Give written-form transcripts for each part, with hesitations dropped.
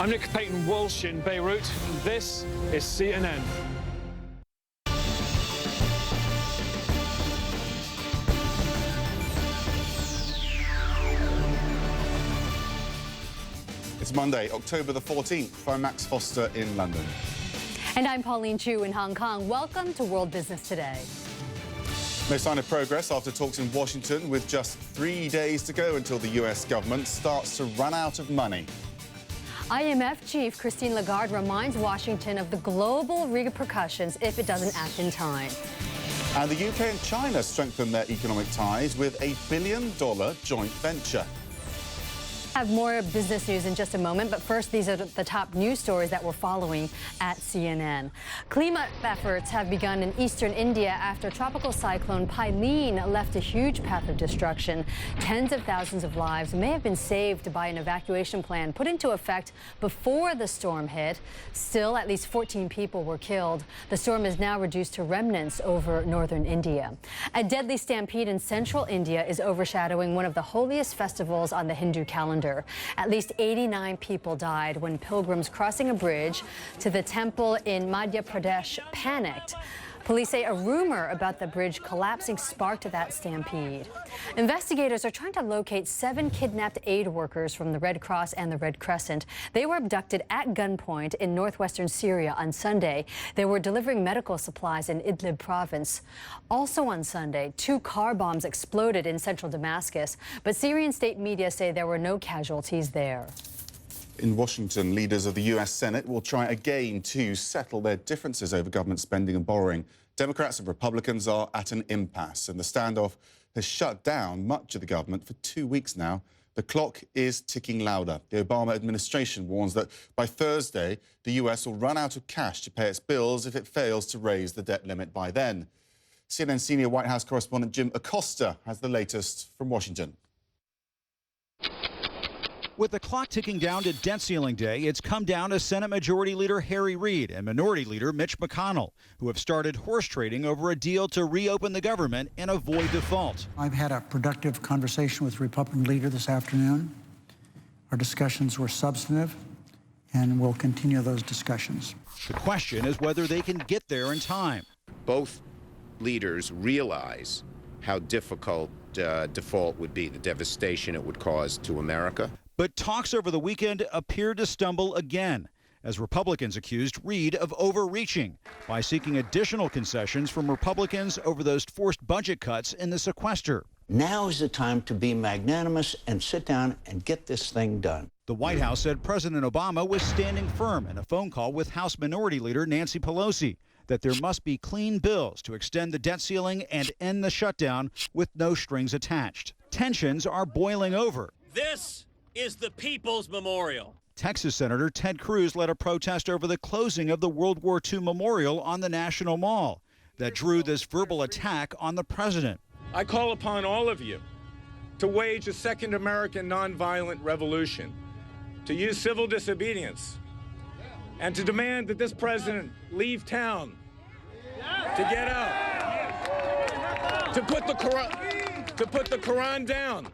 I'm Nick Payton-Walsh in Beirut, and this is CNN. It's Monday, October the 14th. I'm Max Foster in London. And I'm Pauline Chu in Hong Kong. Welcome to World Business Today. No sign of progress after talks in Washington, with just 3 days to go until the US government starts to run out of money. IMF chief Christine Lagarde reminds Washington of the global repercussions if it doesn't act in time. And the UK and China strengthen their economic ties with $1 billion joint venture. Have more business news in just a moment, but first, these are the top news stories that we're following at CNN. Cleanup efforts have begun in eastern India after tropical cyclone Paileen left a huge path of destruction. Tens of thousands of lives may have been saved by an evacuation plan put into effect before the storm hit. Still, at least 14 people were killed. The storm is now reduced to remnants over northern India. A deadly stampede in central India is overshadowing one of the holiest festivals on the Hindu calendar. At least 89 people died when pilgrims crossing a bridge to the temple in Madhya Pradesh panicked. Police say a rumor about the bridge collapsing sparked that stampede. Investigators are trying to locate 7 kidnapped aid workers from the Red Cross and the Red Crescent. They were abducted at gunpoint in northwestern Syria on Sunday. They were delivering medical supplies in Idlib province. Also on Sunday, 2 car bombs exploded in central Damascus, but Syrian state media say there were no casualties there. In Washington, leaders of the US Senate will try again to settle their differences over government spending and borrowing. Democrats and Republicans are at an impasse, and the standoff has shut down much of the government for 2 weeks now. The clock is ticking louder. The Obama administration warns that by Thursday, the US will run out of cash to pay its bills if it fails to raise the debt limit by then. CNN senior White House correspondent Jim Acosta has the latest from Washington. With the clock ticking down to debt ceiling day, it's come down to Senate Majority Leader Harry Reid and Minority Leader Mitch McConnell, who have started horse trading over a deal to reopen the government and avoid default. I've had a productive conversation with the Republican leader this afternoon. Our discussions were substantive, and we'll continue those discussions. The question is whether they can get there in time. Both leaders realize how difficult default would be, the devastation it would cause to America. But talks over the weekend appeared to stumble again, as Republicans accused Reid of overreaching by seeking additional concessions from Republicans over those forced budget cuts in the sequester. Now is the time to be magnanimous and sit down and get this thing done. The White House said President Obama was standing firm in a phone call with House Minority Leader Nancy Pelosi that there must be clean bills to extend the debt ceiling and end the shutdown with no strings attached. Tensions are boiling over. This is the People's Memorial. Texas Senator Ted Cruz led a protest over the closing of the World War II Memorial on the National Mall that drew this verbal attack on the president. I call upon all of you to wage a second American nonviolent revolution, to use civil disobedience, and to demand that this president leave town, to get out, to put the Quran down,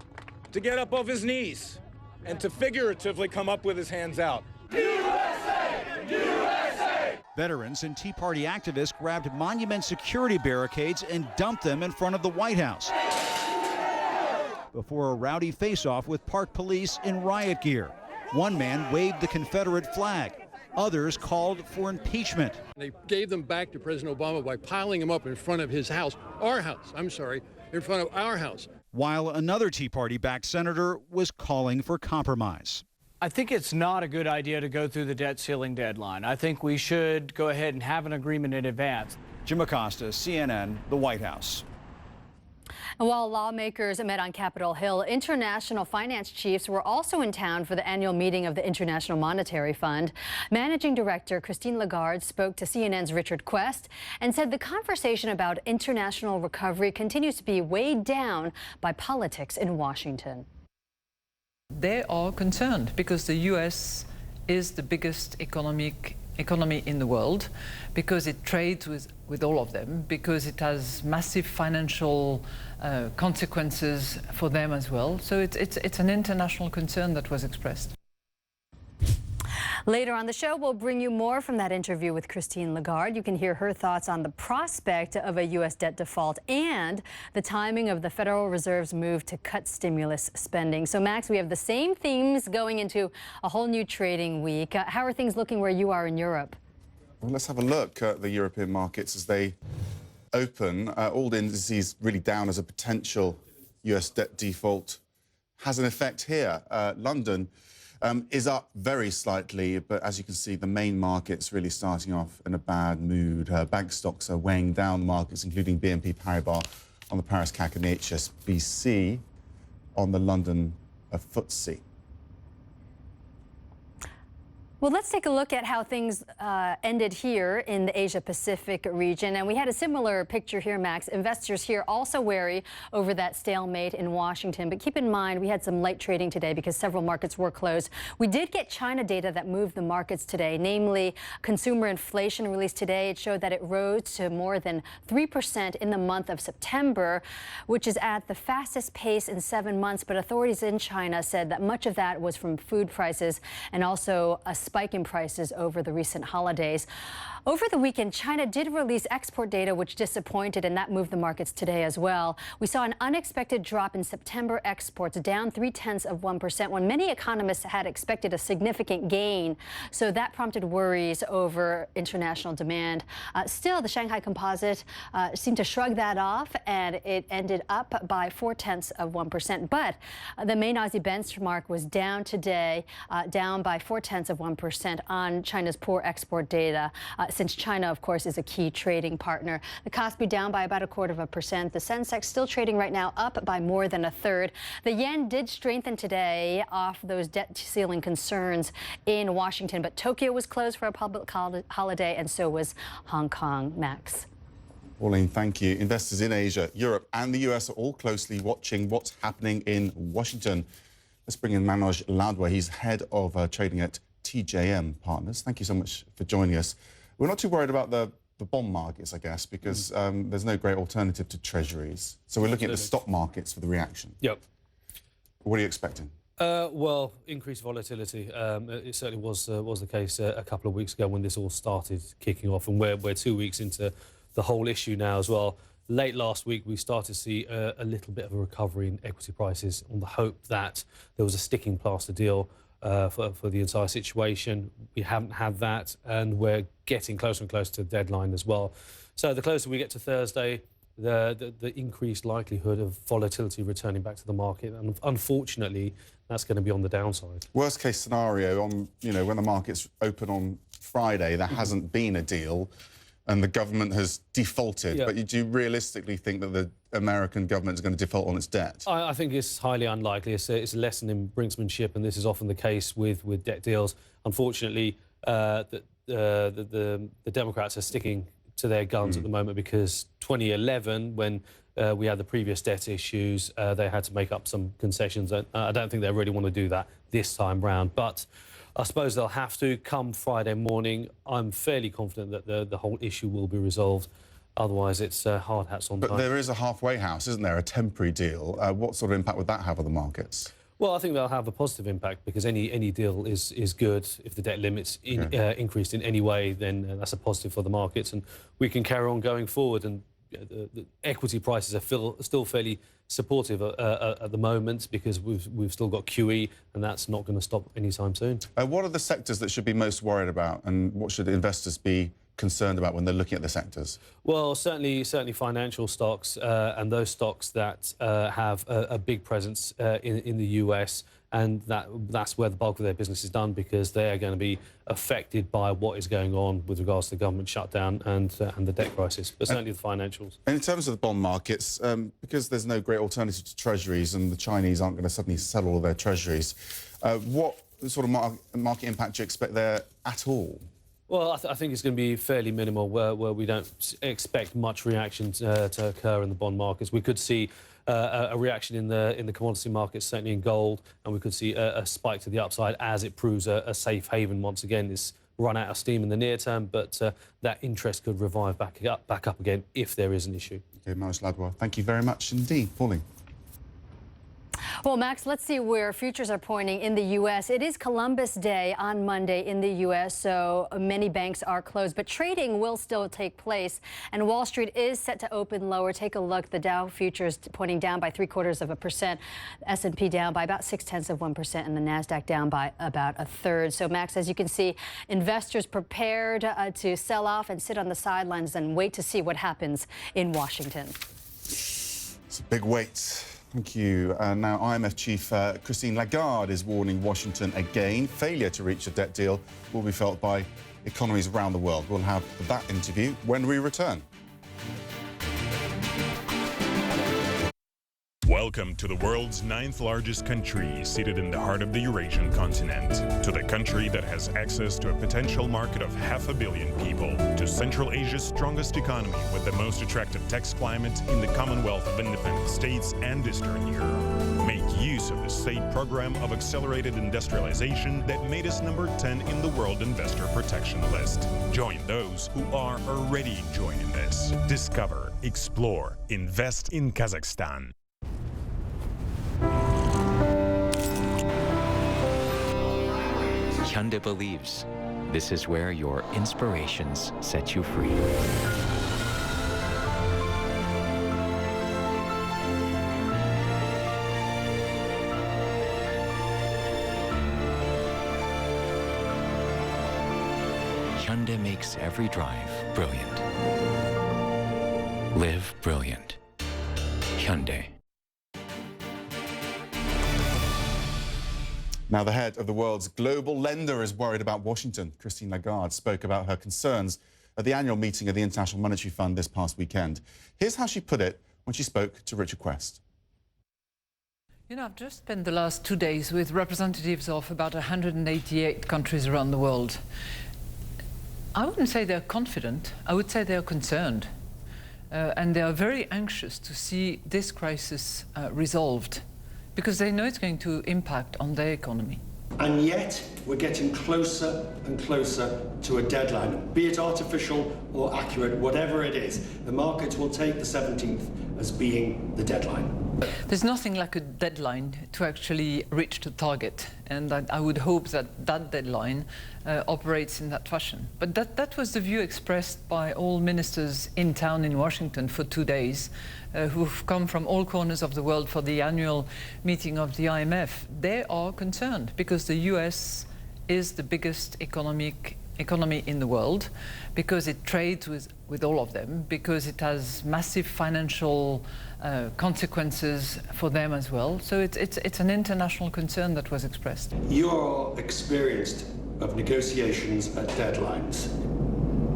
to get up off his knees, and to figuratively come up with his hands out. USA! USA! Veterans and Tea Party activists grabbed monument security barricades and dumped them in front of the White House before a rowdy face-off with park police in riot gear. One man waved the Confederate flag. Others called for impeachment. They gave them back to President Obama by piling them up in front of his house, in front of our house. While another Tea Party-backed senator was calling for compromise. I think it's not a good idea to go through the debt ceiling deadline. I think we should go ahead and have an agreement in advance. Jim Acosta, CNN, the White House. And while lawmakers met on Capitol Hill, international finance chiefs were also in town for the annual meeting of the International Monetary Fund. Managing Director Christine Lagarde spoke to CNN's Richard Quest and said the conversation about international recovery continues to be weighed down by politics in Washington. They are concerned because the U.S. is the biggest economy in the world, because it trades with all of them, because it has massive financial consequences for them as well. So it's an international concern that was expressed. Later on the show, we'll bring you more from that interview with Christine Lagarde. You can hear her thoughts on the prospect of a U.S. debt default and the timing of the Federal Reserve's move to cut stimulus spending. So, Max, we have the same themes going into a whole new trading week. How are things looking where you are in Europe? Well, let's have a look at the European markets as they open. All the indices really down as a potential U.S. debt default has an effect here. London is up very slightly, but as you can see, the main markets really starting off in a bad mood. Bank stocks are weighing down the markets, including BNP Paribas on the Paris CAC and the HSBC on the London FTSE. Well, let's take a look at how things ended here in the Asia-Pacific region. And we had a similar picture here, Max. Investors here also wary over that stalemate in Washington. But keep in mind, we had some light trading today because several markets were closed. We did get China data that moved the markets today, namely consumer inflation released today. It showed that it rose to more than 3% in the month of September, which is at the fastest pace in 7 months. But authorities in China said that much of that was from food prices and also a spike in prices over the recent holidays. Over the weekend, China did release export data, which disappointed, and that moved the markets today as well. We saw an unexpected drop in September exports, down 0.3%, when many economists had expected a significant gain. So that prompted worries over international demand. Still, the Shanghai Composite seemed to shrug that off, and it ended up by 0.4%. But the main Aussie benchmark was down today, down by 0.4% on China's poor export data. Since China, of course, is a key trading partner. The Kospi down by about 0.25%. The Sensex still trading right now up by more than a third. The yen did strengthen today off those debt ceiling concerns in Washington, but Tokyo was closed for a public holiday, and so was Hong Kong. Max. Pauline, thank you. Investors in Asia, Europe and the US are all closely watching what's happening in Washington. Let's bring in Manoj Ladwa. He's head of trading at TJM Partners. Thank you so much for joining us. We're not too worried about the bond markets, I guess, because there's no great alternative to treasuries. So we're looking at the stock markets for the reaction. Yep. What are you expecting? Well, increased volatility. It certainly was the case a couple of weeks ago when this all started kicking off, and we're 2 weeks into the whole issue now as well. Late last week, we started to see a little bit of a recovery in equity prices on the hope that there was a sticking plaster deal for the entire situation. We haven't had that, and we're getting closer and closer to the deadline as well. So the closer we get to Thursday, the increased likelihood of volatility returning back to the market, and unfortunately, that's going to be on the downside. Worst case scenario, when the markets open on Friday, there hasn't been a deal, and the government has defaulted. Yep. But do you realistically think that the American government is going to default on its debt? I think it's highly unlikely. It's a lesson in brinksmanship, and this is often the case with debt deals. Unfortunately, the Democrats are sticking to their guns at the moment, because 2011, when we had the previous debt issues, they had to make up some concessions. I don't think they really want to do that this time round, but I suppose they'll have to. Come Friday morning, I'm fairly confident that the whole issue will be resolved. Otherwise, it's hard hats on. But there is a halfway house, isn't there? A temporary deal. What sort of impact would that have on the markets? Well, I think they'll have a positive impact, because any deal is good. If the debt limits increased in any way, then that's a positive for the markets, and we can carry on going forward. And the equity prices are still fairly supportive at the moment, because we've still got QE, and that's not going to stop anytime soon. What are the sectors that should be most worried about, and what should investors be concerned about when they're looking at the sectors? Well, certainly financial stocks, and those stocks that have a big presence in the US, and that's where the bulk of their business is done, because they are going to be affected by what is going on with regards to the government shutdown and the debt crisis, but certainly the financials. And in terms of the bond markets, because there's no great alternative to treasuries, and the Chinese aren't going to suddenly sell all of their treasuries, what sort of market impact do you expect there at all? Well, I think it's going to be fairly minimal, where we don't expect much reaction to occur in the bond markets. We could see a reaction in the commodity markets, certainly in gold, and we could see a spike to the upside as it proves a safe haven once again. It's run out of steam in the near term, but that interest could revive back up again if there is an issue. Okay, Manoj Ladwa, thank you very much indeed. Pauline. Well, Max, let's see where futures are pointing in the U.S. It is Columbus Day on Monday in the U.S., so many banks are closed, but trading will still take place, and Wall Street is set to open lower. Take a look. The Dow futures pointing down by 0.75%, S&P down by about 0.6%, and the Nasdaq down by about 1/3. So, Max, as you can see, investors prepared to sell off and sit on the sidelines and wait to see what happens in Washington. It's a big wait. Thank you. Now, IMF chief Christine Lagarde is warning Washington again. Failure to reach a debt deal will be felt by economies around the world. We'll have that interview when we return. Welcome to the world's 9th largest country, seated in the heart of the Eurasian continent. To the country that has access to a potential market of 500 million people. To Central Asia's strongest economy with the most attractive tax climate in the Commonwealth of Independent States and Eastern Europe. Make use of the state program of accelerated industrialization that made us number 10 in the World Investor Protection List. Join those who are already joining this. Discover, explore, invest in Kazakhstan. Hyundai believes this is where your inspirations set you free. Hyundai makes every drive brilliant. Live brilliant. Hyundai. Now, the head of the world's global lender is worried about Washington. Christine Lagarde spoke about her concerns at the annual meeting of the International Monetary Fund this past weekend. Here's how she put it when she spoke to Richard Quest. You know, I've just spent the last 2 days with representatives of about 188 countries around the world. I wouldn't say they're confident, I would say they're concerned. And they are very anxious to see this crisis resolved, because they know it's going to impact on their economy. And yet, we're getting closer and closer to a deadline, be it artificial or accurate, whatever it is. The markets will take the 17th as being the deadline. There's nothing like a deadline to actually reach the target, and I would hope that that deadline operates in that fashion. But that was the view expressed by all ministers in town in Washington for 2 days, who've come from all corners of the world for the annual meeting of the IMF. They are concerned because the US is the biggest economy in the world, because it trades with all of them, because it has massive financial consequences for them as well. So it's an international concern that was expressed. You are experienced of negotiations at deadlines.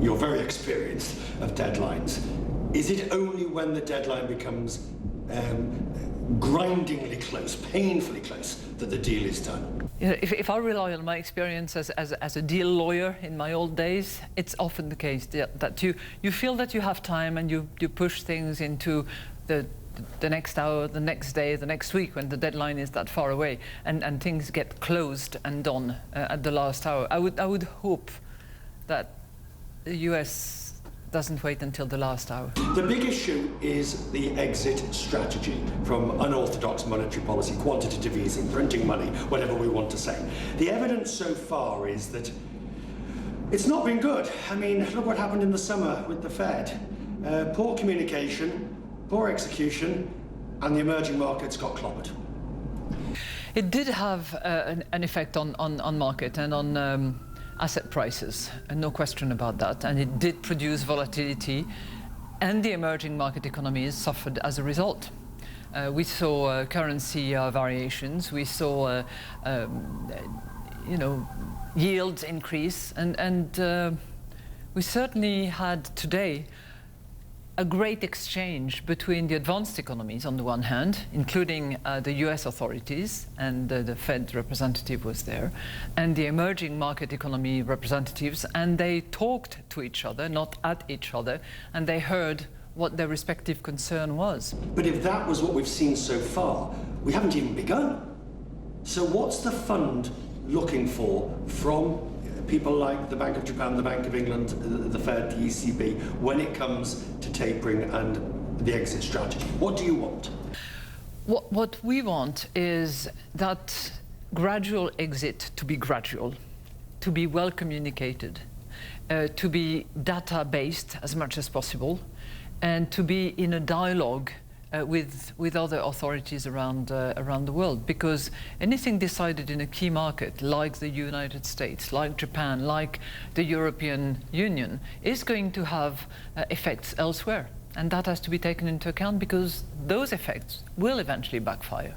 You're very experienced of deadlines. Is it only when the deadline becomes grindingly close, painfully close, that the deal is done? You know, if I rely on my experience as a deal lawyer in my old days, it's often the case that you feel that you have time and you push things into the next hour, the next day, the next week, when the deadline is that far away, and things get closed and done at the last hour. I would hope that the US doesn't wait until the last hour. The big issue is the exit strategy from unorthodox monetary policy, quantitative easing, printing money, whatever we want to say. The evidence so far is that it's not been good. I mean, look what happened in the summer with the Fed. Poor communication, poor execution, and the emerging markets got clobbered. It did have an effect on market and on asset prices, and no question about that. And it did produce volatility, and the emerging market economies suffered as a result. We saw currency variations, we saw yields increase, and we certainly had today a great exchange between the advanced economies on the one hand, including the US authorities, and the Fed representative was there, and the emerging market economy representatives, and they talked to each other, not at each other, and they heard what their respective concern was. But if that was what we've seen so far, we haven't even begun. So what's the fund looking for from people like the Bank of Japan, the Bank of England, the Fed, the ECB, when it comes to tapering and the exit strategy? What do you want? What we want is that gradual exit to be gradual, to be well communicated, to be data-based as much as possible, and to be in a dialogue with other authorities around the world. Because anything decided in a key market, like the United States, like Japan, like the European Union, is going to have effects elsewhere. And that has to be taken into account because those effects will eventually backfire.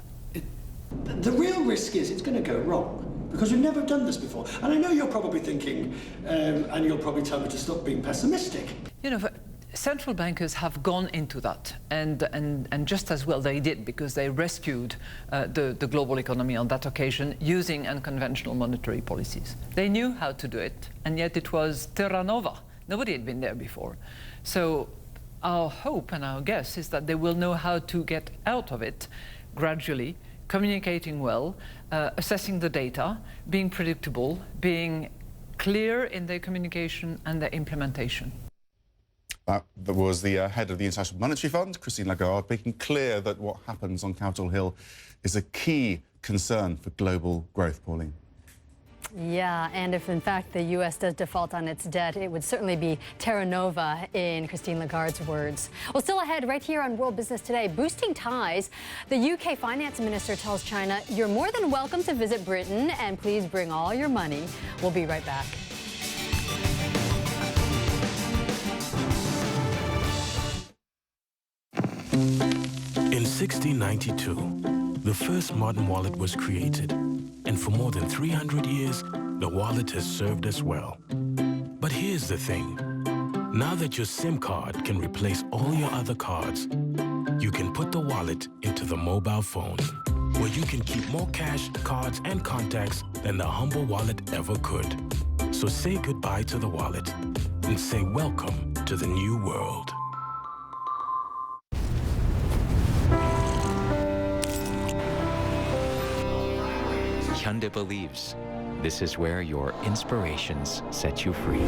The real risk is it's going to go wrong because we've never done this before. And I know you're probably thinking, and you'll probably tell me to stop being pessimistic. You know, central bankers have gone into that, and just as well they did, because they rescued the global economy on that occasion using unconventional monetary policies. They knew how to do it, and yet it was terra nova. Nobody had been there before. So our hope and our guess is that they will know how to get out of it gradually, communicating well, assessing the data, being predictable, being clear in their communication and their implementation. That was the head of the International Monetary Fund, Christine Lagarde, making clear that what happens on Capitol Hill is a key concern for global growth, Pauline. Yeah, and if in fact the U.S. does default on its debt, it would certainly be terra nova in Christine Lagarde's words. Well, still ahead right here on World Business Today, boosting ties. The UK finance minister tells China, you're more than welcome to visit Britain and please bring all your money. We'll be right back. In 1692, the first modern wallet was created, and for more than 300 years, the wallet has served us well. But here's the thing. Now that your SIM card can replace all your other cards, you can put the wallet into the mobile phone, where you can keep more cash, cards, and contacts than the humble wallet ever could. So say goodbye to the wallet and say welcome to the new world. Hyundai believes this is where your inspirations set you free.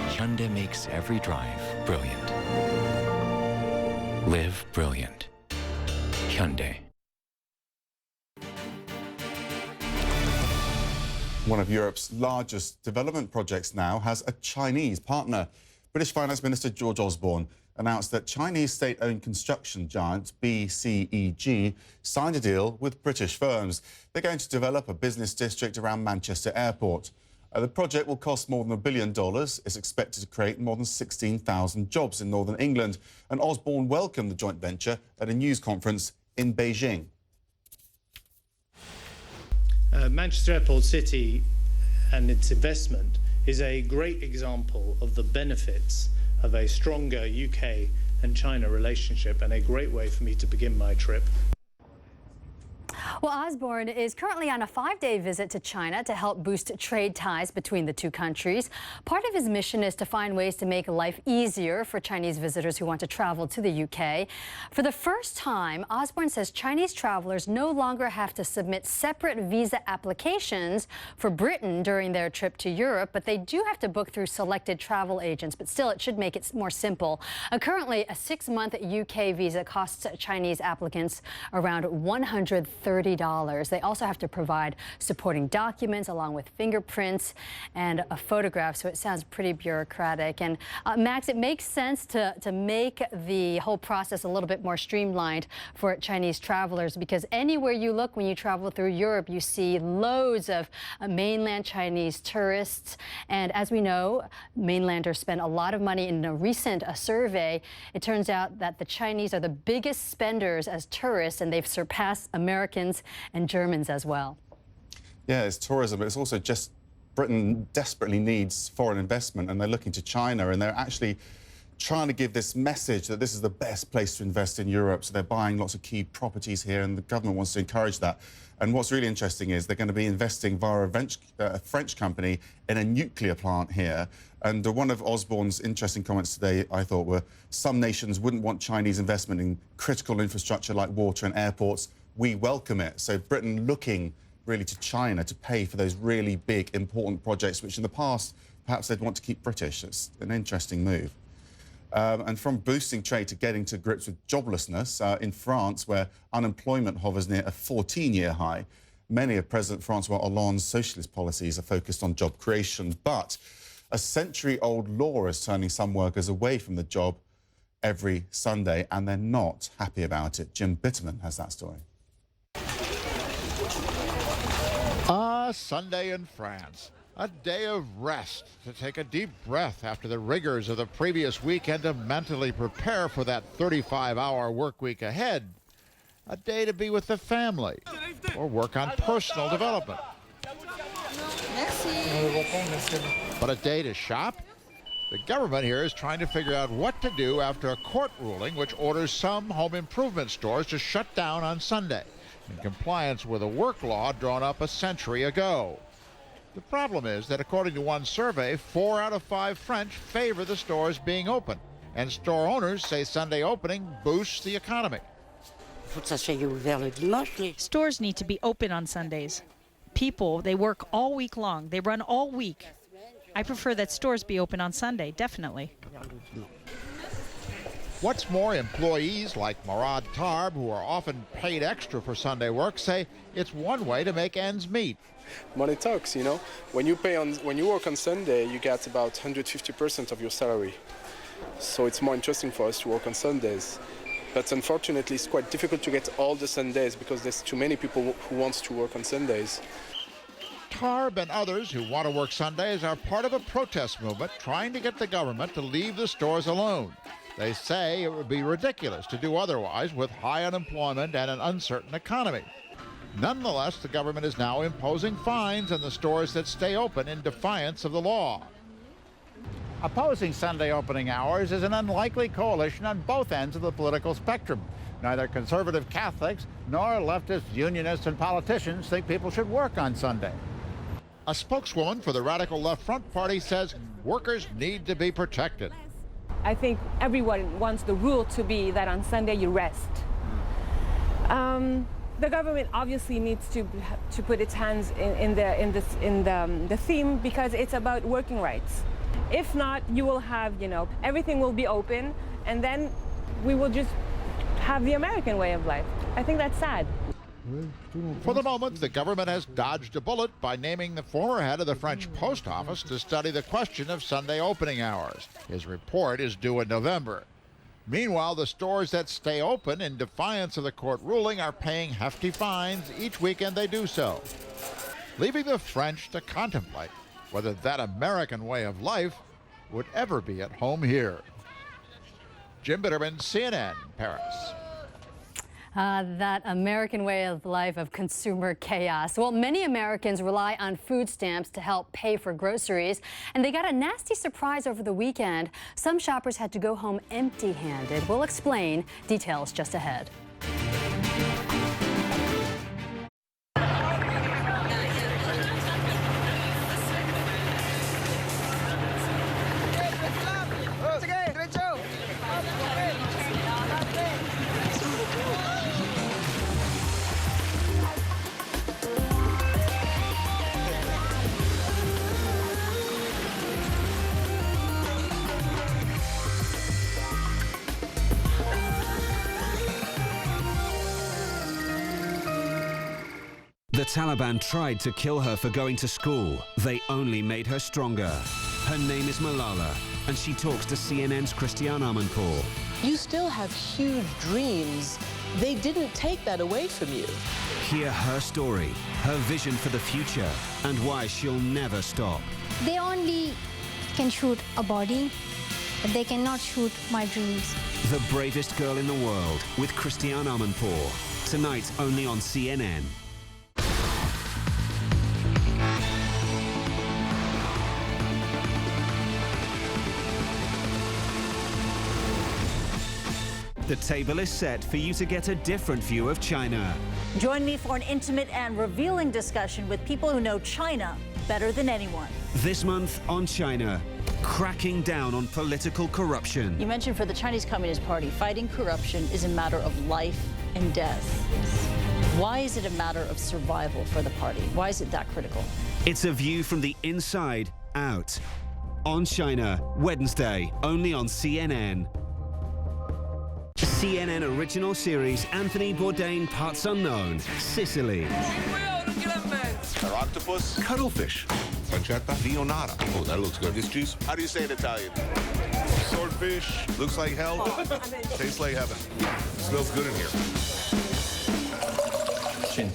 Hyundai makes every drive brilliant. Live brilliant. Hyundai. One of Europe's largest development projects now has a Chinese partner. British Finance Minister George Osborne announced that Chinese state-owned construction giant BCEG signed a deal with British firms. They're going to develop a business district around Manchester Airport. The project will cost more than $1 billion. It's expected to create more than 16,000 jobs in northern England. And Osborne welcomed the joint venture at a news conference in Beijing. Manchester Airport City and its investment is a great example of the benefits of a stronger UK and China relationship, and a great way for me to begin my trip. Well, Osborne is currently on a 5-day visit to China to help boost trade ties between the two countries. Part of his mission is to find ways to make life easier for Chinese visitors who want to travel to the UK. For the first time, Osborne says Chinese travelers no longer have to submit separate visa applications for Britain during their trip to Europe, but they do have to book through selected travel agents. But still, it should make it more simple. Currently, a 6-month UK visa costs Chinese applicants around $130. They also have to provide supporting documents along with fingerprints and a photograph, so it sounds pretty bureaucratic. And Max, it makes sense to make the whole process a little bit more streamlined for Chinese travelers, because anywhere you look when you travel through Europe, you see loads of mainland Chinese tourists. And as we know, mainlanders spend a lot of money. In a recent survey, it turns out that the Chinese are the biggest spenders as tourists, and they've surpassed Americans and Germans as well. Yeah, it's tourism, but it's also just Britain desperately needs foreign investment, and they're looking to China, and they're actually trying to give this message that this is the best place to invest in Europe. So they're buying lots of key properties here, and the government wants to encourage that. And what's really interesting is they're going to be investing via a French company in a nuclear plant here. And one of Osborne's interesting comments today, I thought, were some nations wouldn't want Chinese investment in critical infrastructure like water and airports. We welcome it. So Britain looking really to China to pay for those really big, important projects, which in the past, perhaps they'd want to keep British. It's an interesting move. And from boosting trade to getting to grips with joblessness, in France, where unemployment hovers near a 14-year high, many of President Francois Hollande's socialist policies are focused on job creation. But a century-old law is turning some workers away from the job every Sunday, and they're not happy about it. Jim Bitterman has that story. Sunday in France. A day of rest, to take a deep breath after the rigors of the previous week and to mentally prepare for that 35-hour work week ahead. A day to be with the family or work on personal development. But a day to shop? The government here is trying to figure out what to do after a court ruling which orders some home improvement stores to shut down on Sunday, in compliance with a work law drawn up a century ago. The problem is that according to one survey, 4 out of 5 French favor the stores being open, and store owners say Sunday opening boosts the economy. Stores need to be open on Sundays. People, they work all week long. They run all week. I prefer that stores be open on Sunday, definitely. What's more, employees like Murad Tarb, who are often paid extra for Sunday work, say it's one way to make ends meet. Money talks, you know. When you work on Sunday, you get about 150% of your salary. So it's more interesting for us to work on Sundays. But unfortunately, it's quite difficult to get all the Sundays because there's too many people who want to work on Sundays. Tarb and others who want to work Sundays are part of a protest movement trying to get the government to leave the stores alone. They say it would be ridiculous to do otherwise with high unemployment and an uncertain economy. Nonetheless, the government is now imposing fines on the stores that stay open in defiance of the law. Opposing Sunday opening hours is an unlikely coalition on both ends of the political spectrum. Neither conservative Catholics nor leftist unionists and politicians think people should work on Sunday. A spokeswoman for the Radical Left Front Party says workers need to be protected. I think everyone wants the rule to be that on Sunday you rest. The government obviously needs to put its hands in the theme because it's about working rights. If not, you will have, everything will be open, and then we will just have the American way of life. I think that's sad. For the moment, the government has dodged a bullet by naming the former head of the French post office to study the question of Sunday opening hours. His report is due in November. Meanwhile, the stores that stay open in defiance of the court ruling are paying hefty fines each weekend they do so, leaving the French to contemplate whether that American way of life would ever be at home here. Jim Bitterman, CNN, Paris. That American way of life of consumer chaos. Well, many Americans rely on food stamps to help pay for groceries, and they got a nasty surprise over the weekend. Some shoppers had to go home empty-handed. We'll explain. Details just ahead. The Taliban tried to kill her for going to school. They only made her stronger. Her name is Malala, and she talks to CNN's Christiane Amanpour. You still have huge dreams. They didn't take that away from you. Hear her story, her vision for the future, and why she'll never stop. They only can shoot a body, but they cannot shoot my dreams. The bravest girl in the world with Christiane Amanpour. Tonight only on CNN. The table is set for you to get a different view of China. Join me for an intimate and revealing discussion with people who know China better than anyone. This month on China, cracking down on political corruption. You mentioned for the Chinese Communist Party, fighting corruption is a matter of life and death. Why is it a matter of survival for the party? Why is it that critical? It's a view from the inside out. On China, Wednesday, only on CNN. CNN original series Anthony Bourdain Parts Unknown, Sicily. Octopus. Cuttlefish. Pancetta. Neonata. Oh, that looks good. This juice. How do you say it in Italian? Swordfish. Looks like hell. Tastes like heaven. Smells good in here. Chin.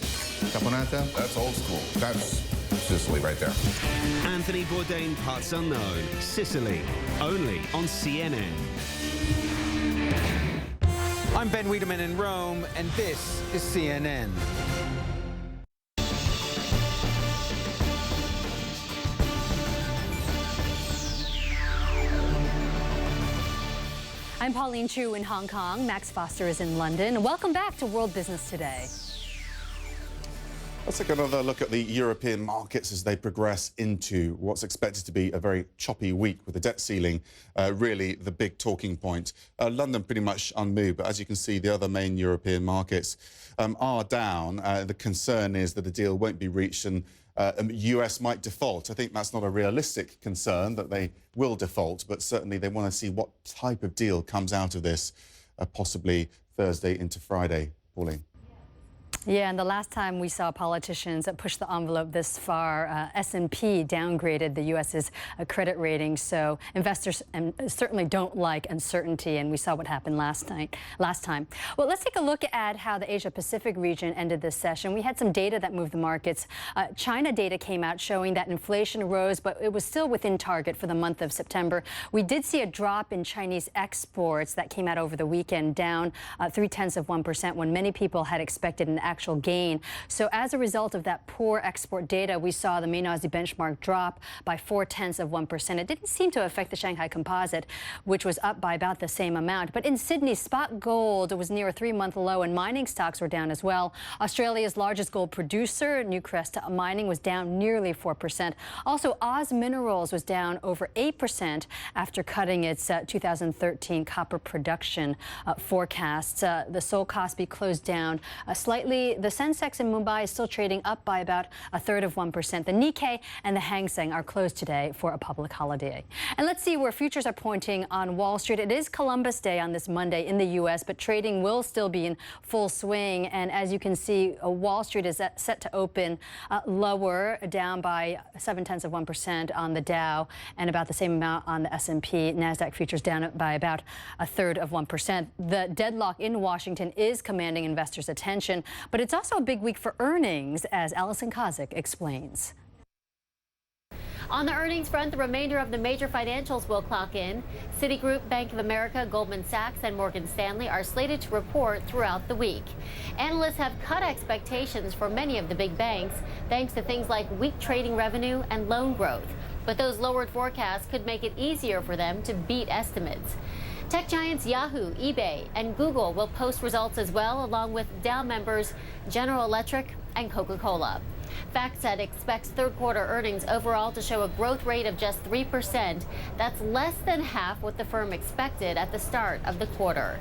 Caponata. That's old school. That's Sicily right there. Anthony Bourdain Parts Unknown, Sicily, only on CNN. I'm Ben Wiedemann in Rome, and this is CNN. I'm Pauline Chu in Hong Kong. Max Foster is in London. Welcome back to World Business Today. Let's take another look at the European markets as they progress into what's expected to be a very choppy week with the debt ceiling really the big talking point. London pretty much unmoved, but as you can see, the other main European markets are down. The concern is that a deal won't be reached and US might default. I think that's not a realistic concern that they will default, but certainly they want to see what type of deal comes out of this, possibly Thursday into Friday. Pauline. Yeah, and the last time we saw politicians push the envelope this far, S&P downgraded the U.S.'s credit rating. So investors certainly don't like uncertainty, and we saw what happened last time. Well, let's take a look at how the Asia-Pacific region ended this session. We had some data that moved the markets. China data came out showing that inflation rose, but it was still within target for the month of September. We did see a drop in Chinese exports that came out over the weekend, down 0.3% when many people had expected an actual gain. So as a result of that poor export data, we saw the main Aussie benchmark drop by 0.4%. It didn't seem to affect the Shanghai Composite, which was up by about the same amount. But in Sydney, spot gold was near a 3-month low, and mining stocks were down as well. Australia's largest gold producer, Newcrest Mining, was down nearly 4%. Also, Oz Minerals was down over 8% after cutting its 2013 copper production forecasts. The Seoul Kospi closed down slightly. The Sensex in Mumbai is still trading up by about 1/3%. The Nikkei and the Hang Seng are closed today for a public holiday. And let's see where futures are pointing on Wall Street. It is Columbus Day on this Monday in the U.S., but trading will still be in full swing. And as you can see, Wall Street is set to open lower, down by 0.7% on the Dow and about the same amount on the S&P. NASDAQ futures down by about 1/3%. The deadlock in Washington is commanding investors' attention, but it's also a big week for earnings, as Alison Kozik explains. On the earnings front, the remainder of the major financials will clock in. Citigroup, Bank of America, Goldman Sachs, and Morgan Stanley are slated to report throughout the week. Analysts have cut expectations for many of the big banks, thanks to things like weak trading revenue and loan growth. But those lowered forecasts could make it easier for them to beat estimates. Tech giants Yahoo, eBay, and Google will post results as well, along with Dow members General Electric and Coca-Cola. FactSet expects third-quarter earnings overall to show a growth rate of just 3%. That's less than half what the firm expected at the start of the quarter.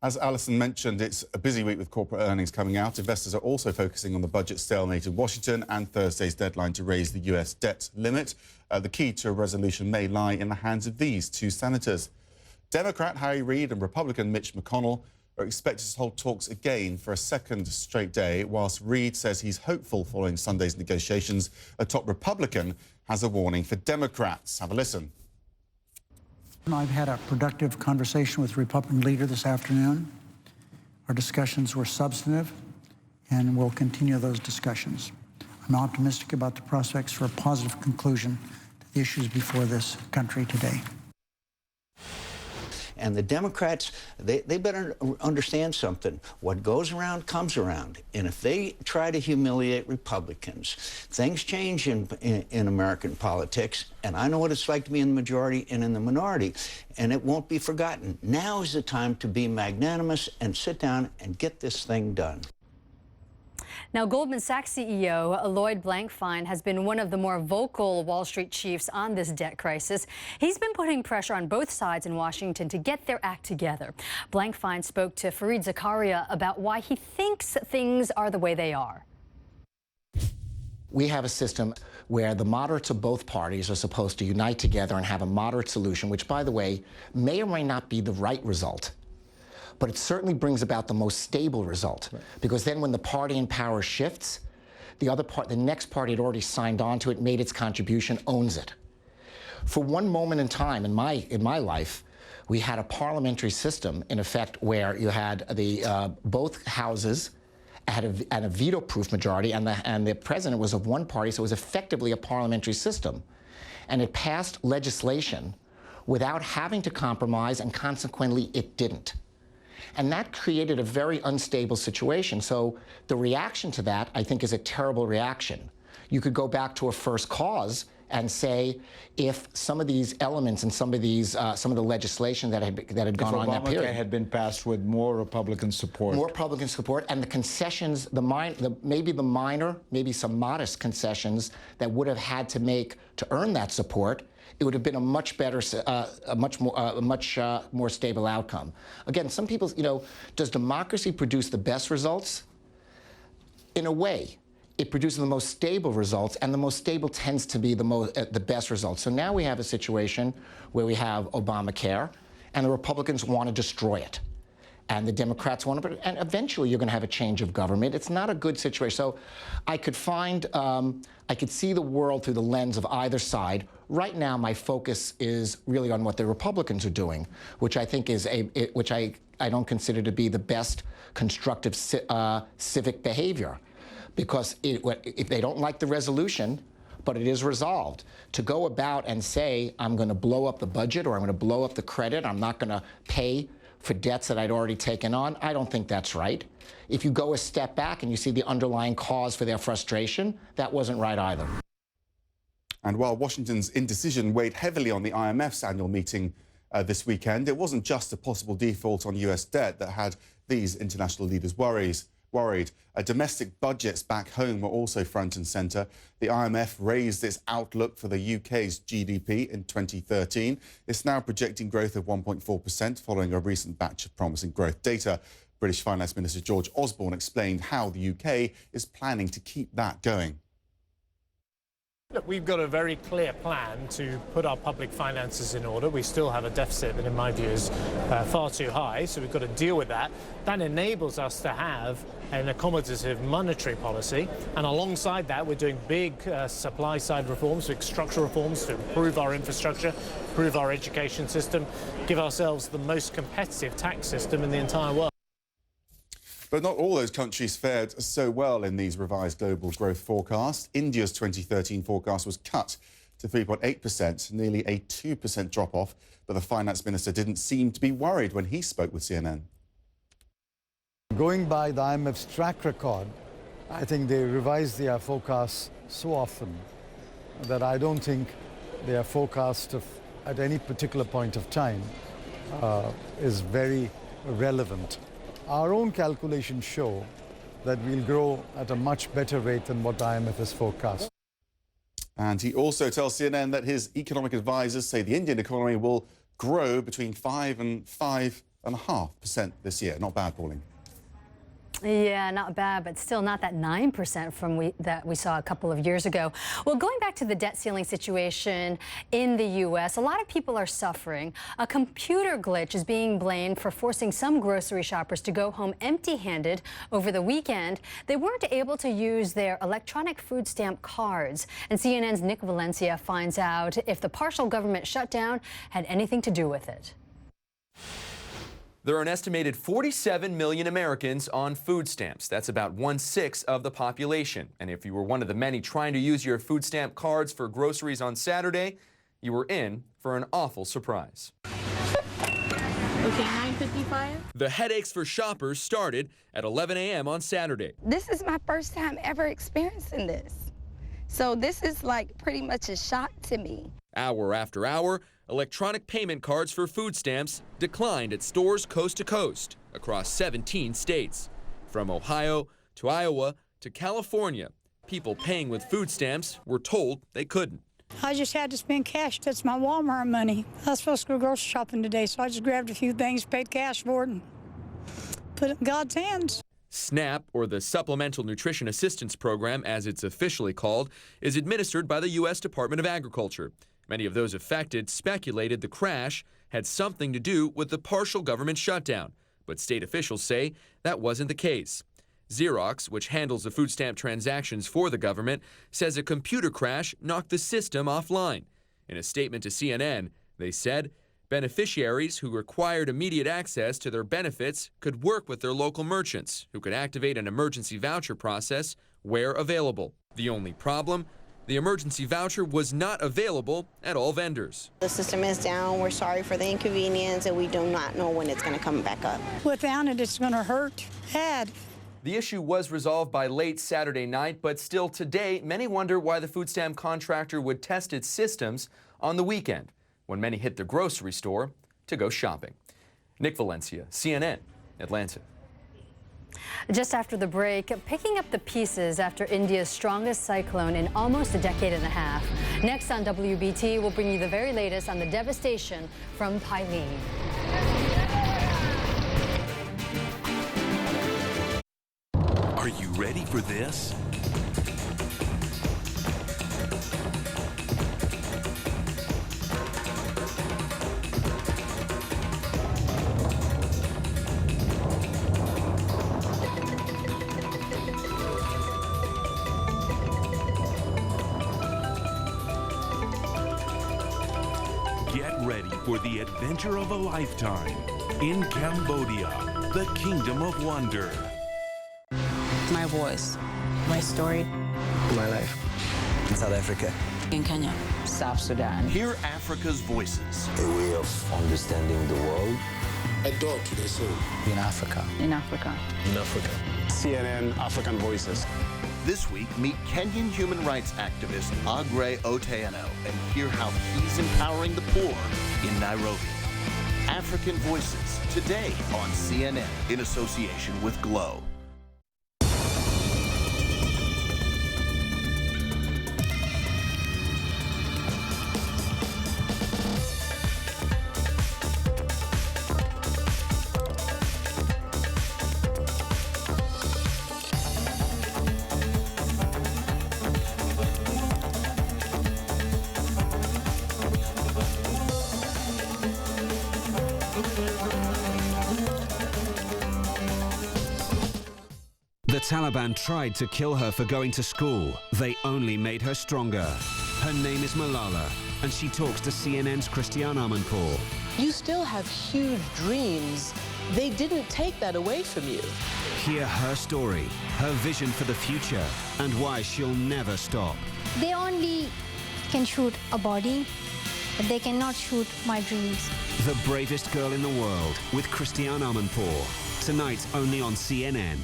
As Alison mentioned, it's a busy week with corporate earnings coming out. Investors are also focusing on the budget stalemate in Washington and Thursday's deadline to raise the U.S. debt limit. The key to a resolution may lie in the hands of these two senators. Democrat Harry Reid and Republican Mitch McConnell are expected to hold talks again for a second straight day, whilst Reid says he's hopeful following Sunday's negotiations. A top Republican has a warning for Democrats. Have a listen. I've had a productive conversation with the Republican leader this afternoon. Our discussions were substantive, and we'll continue those discussions. I'm optimistic about the prospects for a positive conclusion to the issues before this country today. And the Democrats, they better understand something. What goes around comes around. And if they try to humiliate Republicans, things change in American politics. And I know what it's like to be in the majority and in the minority. And it won't be forgotten. Now is the time to be magnanimous and sit down and get this thing done. Now, Goldman Sachs CEO Lloyd Blankfein has been one of the more vocal Wall Street chiefs on this debt crisis. He's been putting pressure on both sides in Washington to get their act together. Blankfein spoke to Fareed Zakaria about why he thinks things are the way they are. We have a system where the moderates of both parties are supposed to unite together and have a moderate solution, which, by the way, may or may not be the right result. But it certainly brings about the most stable result. Right. Because then when the party in power shifts, the next party had already signed on to it, made its contribution, owns it. For one moment in time in my life, we had a parliamentary system, in effect, where you had both houses had a veto-proof majority, and the president was of one party, so it was effectively a parliamentary system. And it passed legislation without having to compromise, and consequently, it didn't. And that created a very unstable situation. So the reaction to that, I think, is a terrible reaction. You could go back to a first cause and say, if some of these elements and some of the legislation that had gone on in that period had been passed with more Republican support, and the concessions, maybe the minor, maybe some modest concessions that would have had to make to earn that support, it would have been a much better, a much more stable outcome. Again, some people, does democracy produce the best results? In a way. It produces the most stable results, and the most stable tends to be the best results. So now we have a situation where we have Obamacare, and the Republicans want to destroy it. And the Democrats want to, and eventually you're going to have a change of government. It's not a good situation. So I could see the world through the lens of either side. Right now, my focus is really on what the Republicans are doing, which I think is which I don't consider to be the best constructive civic behavior. Because if they don't like the resolution, but it is resolved, to go about and say, I'm going to blow up the budget or I'm going to blow up the credit, I'm not going to pay for debts that I'd already taken on, I don't think that's right. If you go a step back and you see the underlying cause for their frustration, that wasn't right either. And while Washington's indecision weighed heavily on the IMF's annual meeting this weekend, it wasn't just a possible default on US debt that had these international leaders worried. Domestic budgets back home were also front and centre. The IMF raised its outlook for the UK's GDP in 2013. It's now projecting growth of 1.4% following a recent batch of promising growth data. British Finance Minister George Osborne explained how the UK is planning to keep that going. Look, we've got a very clear plan to put our public finances in order. We still have a deficit that, in my view, is far too high, so we've got to deal with that. That enables us to have an accommodative monetary policy, and alongside that, we're doing big supply-side reforms, big structural reforms to improve our infrastructure, improve our education system, give ourselves the most competitive tax system in the entire world. But not all those countries fared so well in these revised global growth forecasts. India's 2013 forecast was cut to 3.8%, nearly a 2% drop-off. But the finance minister didn't seem to be worried when he spoke with CNN. Going by the IMF's track record, I think they revise their forecasts so often that I don't think their forecast at any particular point of time is very relevant. Our own calculations show that we'll grow at a much better rate than what the IMF has forecast. And he also tells CNN that his economic advisors say the Indian economy will grow between 5 and 5.5% this year. Not bad, Pauline. Yeah, not bad, but still not that 9% that we saw a couple of years ago. Well, going back to the debt ceiling situation in the U.S., a lot of people are suffering. A computer glitch is being blamed for forcing some grocery shoppers to go home empty-handed over the weekend. They weren't able to use their electronic food stamp cards. And CNN's Nick Valencia finds out if the partial government shutdown had anything to do with it. There are an estimated 47 million Americans on food stamps. That's about 1/6 of the population. And if you were one of the many trying to use your food stamp cards for groceries on Saturday, you were in for an awful surprise. Okay, 9:55. The headaches for shoppers started at 11 a.m. on Saturday. This is my first time ever experiencing this. So this is like pretty much a shock to me. Hour after hour, electronic payment cards for food stamps declined at stores coast to coast across 17 states. From Ohio to Iowa to California, people paying with food stamps were told they couldn't. I just had to spend cash. That's my Walmart money. I was supposed to go grocery shopping today, so I just grabbed a few things, paid cash for it, and put it in God's hands. SNAP, or the Supplemental Nutrition Assistance Program, as it's officially called, is administered by the U.S. Department of Agriculture. Many of those affected speculated the crash had something to do with the partial government shutdown, but state officials say that wasn't the case. Xerox, which handles the food stamp transactions for the government, says a computer crash knocked the system offline. In a statement to CNN, they said beneficiaries who required immediate access to their benefits could work with their local merchants, who could activate an emergency voucher process where available. The only problem? The emergency voucher was not available at all vendors. The system is down. We're sorry for the inconvenience, and we do not know when it's going to come back up. Without it, it's going to hurt bad. The issue was resolved by late Saturday night, but still today, many wonder why the food stamp contractor would test its systems on the weekend, when many hit the grocery store to go shopping. Nick Valencia, CNN, Atlanta. Just after the break, picking up the pieces after India's strongest cyclone in almost a decade and a half. Next on WBT, we'll bring you the very latest on the devastation from Paileen. Are you ready for this? Get ready for the adventure of a lifetime in Cambodia, the Kingdom of Wonder. My voice, my story, my life. In South Africa. In Kenya. South Sudan. Hear Africa's voices. A way of understanding the world. A door to the soul. In Africa. In Africa. In Africa. CNN African Voices. This week, meet Kenyan human rights activist Aggrey Otieno and hear how he's empowering the poor in Nairobi. African Voices, today on CNN in association with Glow. The Taliban tried to kill her for going to school. They only made her stronger. Her name is Malala, and she talks to CNN's Christiane Amanpour. You still have huge dreams. They didn't take that away from you. Hear her story, her vision for the future, and why she'll never stop. They only can shoot a body, but they cannot shoot my dreams. The bravest girl in the world with Christiane Amanpour. Tonight only on CNN.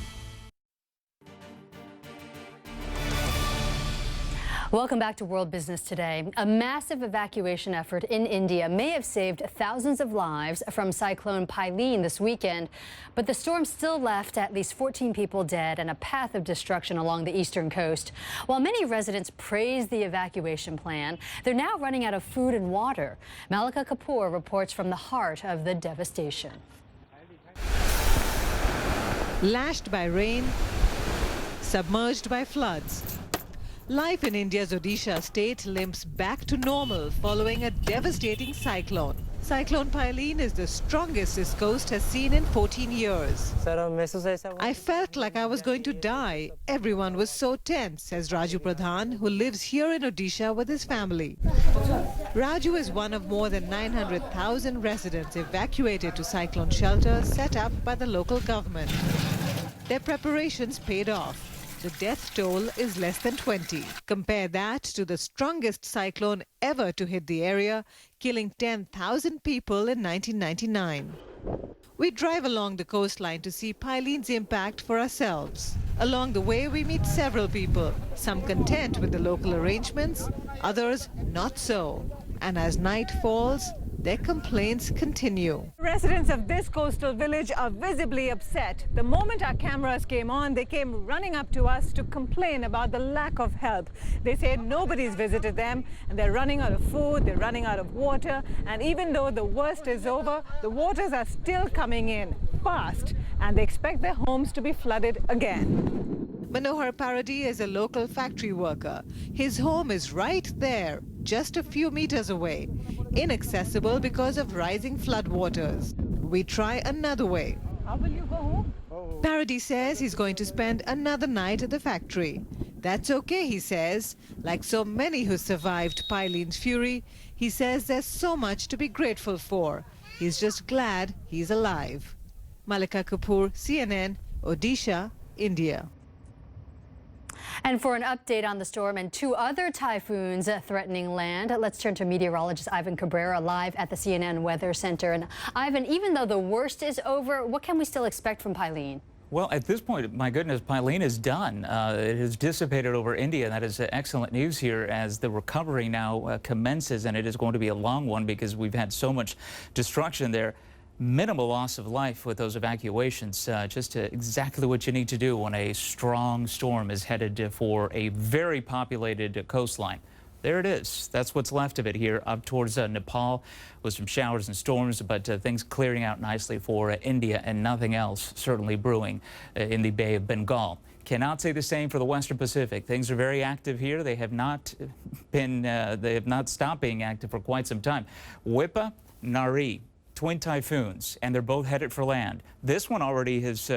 Welcome back to World Business Today. A massive evacuation effort in India may have saved thousands of lives from Cyclone Paileen this weekend, but the storm still left at least 14 people dead and a path of destruction along the eastern coast. While many residents praise the evacuation plan, they're now running out of food and water. Malika Kapoor reports from the heart of the devastation. Lashed by rain, submerged by floods. Life in India's Odisha state limps back to normal following a devastating cyclone. Cyclone Paileen is the strongest this coast has seen in 14 years. I felt like I was going to die. Everyone was so tense, says Raju Pradhan, who lives here in Odisha with his family. Raju is one of more than 900,000 residents evacuated to cyclone shelters set up by the local government. Their preparations paid off. The death toll is less than 20. Compare that to the strongest cyclone ever to hit the area, killing 10,000 people in 1999. We drive along the coastline to see Paileen's impact for ourselves. Along the way, we meet several people, some content with the local arrangements, others not so. And as night falls, their complaints continue. Residents of this coastal village are visibly upset. The moment our cameras came on, they came running up to us to complain about the lack of help. They say nobody's visited them, and they're running out of food, they're running out of water, and even though the worst is over, the waters are still coming in fast, and they expect their homes to be flooded again. Manohar Paradi is a local factory worker. His home is right there, just a few meters away, inaccessible because of rising floodwaters. We try another way. How will you go home? Paradi says he's going to spend another night at the factory. That's okay, he says. Like so many who survived Pylene's fury, he says there's so much to be grateful for. He's just glad he's alive. Malika Kapoor, CNN, Odisha, India. And for an update on the storm and two other typhoons threatening land, let's turn to meteorologist Ivan Cabrera live at the CNN Weather Center. And Ivan, even though the worst is over, what can we still expect from Pylene? Well, at this point, my goodness, Pylene is done. It has dissipated over India. That is excellent news here as the recovery now commences, and it is going to be a long one because we've had so much destruction there. Minimal loss of life with those evacuations, just exactly what you need to do when a strong storm is headed for a very populated coastline. There it is. That's what's left of it here up towards Nepal with some showers and storms, but things clearing out nicely for India and nothing else certainly brewing in the Bay of Bengal. Cannot say the same for the Western Pacific. Things are very active here. They have not stopped being active for quite some time. Wipa, Nari. Twin typhoons, and they're both headed for land. This one already has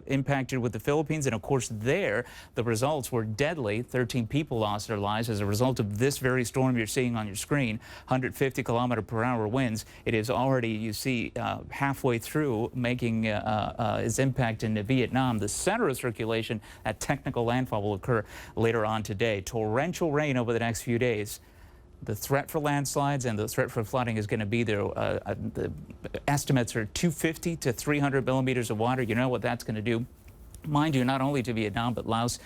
impacted with the Philippines, and of course there, the results were deadly. 13 people lost their lives as a result of this very storm you're seeing on your screen. 150-kilometer-per-hour winds. It is already, you see, halfway through making its impact in Vietnam. The center of circulation, that technical landfall will occur later on today. Torrential rain over the next few days. The threat for landslides and the threat for flooding is going to be there. The estimates are 250 to 300 millimeters of water. You know what that's going to do. Mind you, not only to Vietnam, but Laos,